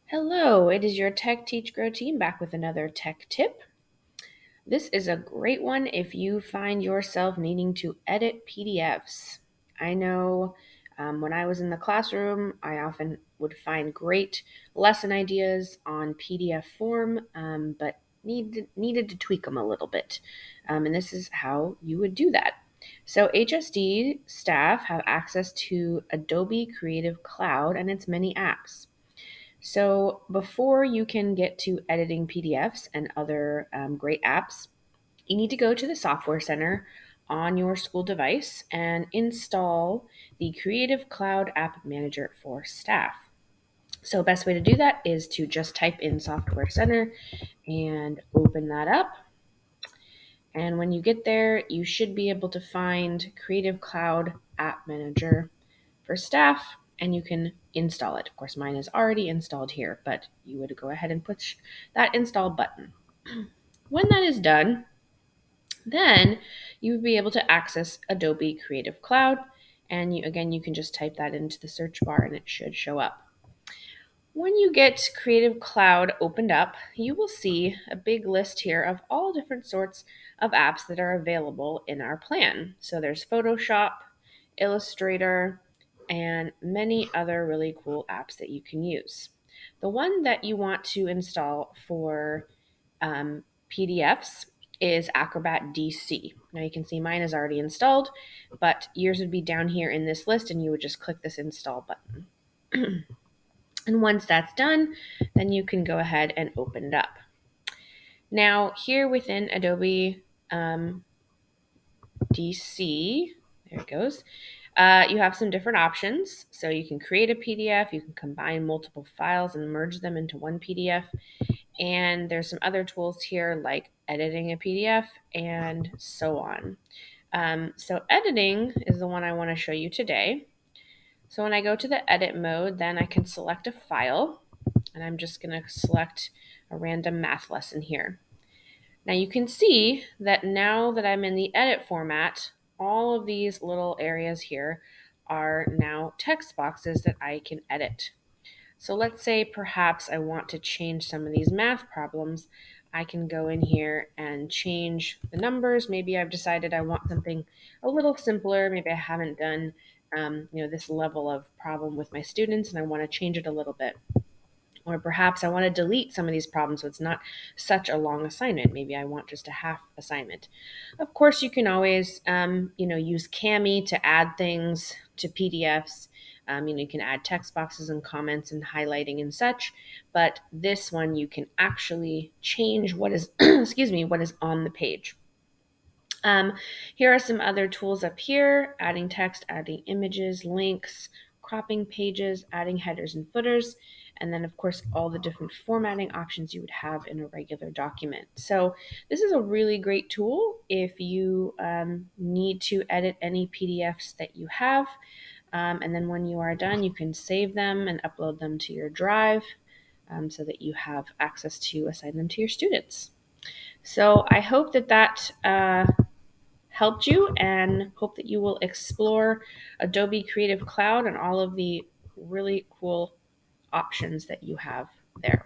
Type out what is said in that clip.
Hello, it is your Tech Teach Grow team back with another tech tip. This is a great one if you find yourself needing to edit PDFs. I know when I was in the classroom, I often would find great lesson ideas on PDF form, but needed to tweak them a little bit. And this is how you would do that. So HSD staff have access to Adobe Creative Cloud and its many apps. So before you can get to editing PDFs and other great apps, you need to go to the Software Center on your school device and install the Creative Cloud App Manager for staff. So best way to do that is to just type in Software Center and open that up. And when you get there, you should be able to find Creative Cloud App Manager for staff, and you can install it. Of course, mine is already installed here, but you would go ahead and push that install button. When that is done, then you would be able to access Adobe Creative Cloud, and you can just type that into the search bar and it should show up. When you get Creative Cloud opened up, you will see a big list here of all different sorts of apps that are available in our plan. So there's Photoshop, Illustrator, and many other really cool apps that you can use. The one that you want to install for PDFs is Acrobat DC. Now you can see mine is already installed, but yours would be down here in this list and you would just click this install button. And once that's done, then you can go ahead and open it up. Now, here within Adobe DC, there it goes, you have some different options. So you can create a PDF, you can combine multiple files and merge them into one PDF. And there's some other tools here like editing a PDF and so on. So editing is the one I want to show you today. So when I go to the edit mode, then I can select a file. And I'm just going to select a random math lesson here. Now you can see that now that I'm in the edit format, all of these little areas here are now text boxes that I can edit. So let's say perhaps I want to change some of these math problems. I can go in here and change the numbers. Maybe I've decided I want something a little simpler. Maybe I haven't done this level of problem with my students and I want to change it a little bit. Or perhaps I want to delete some of these problems so it's not such a long assignment. Maybe I want just a half assignment. Of course, you can always, use Cami to add things to PDFs. You can add text boxes and comments and highlighting and such. But this one, you can actually change what is, what is on the page. Here are some other tools up here: adding text, adding images, links, cropping pages, adding headers and footers, and then of course all the different formatting options you would have in a regular document. So this is a really great tool if you need to edit any PDFs that you have. And then when you are done, you can save them and upload them to your drive so that you have access to assign them to your students. So I hope that helped you and hope that you will explore Adobe Creative Cloud and all of the really cool options that you have there.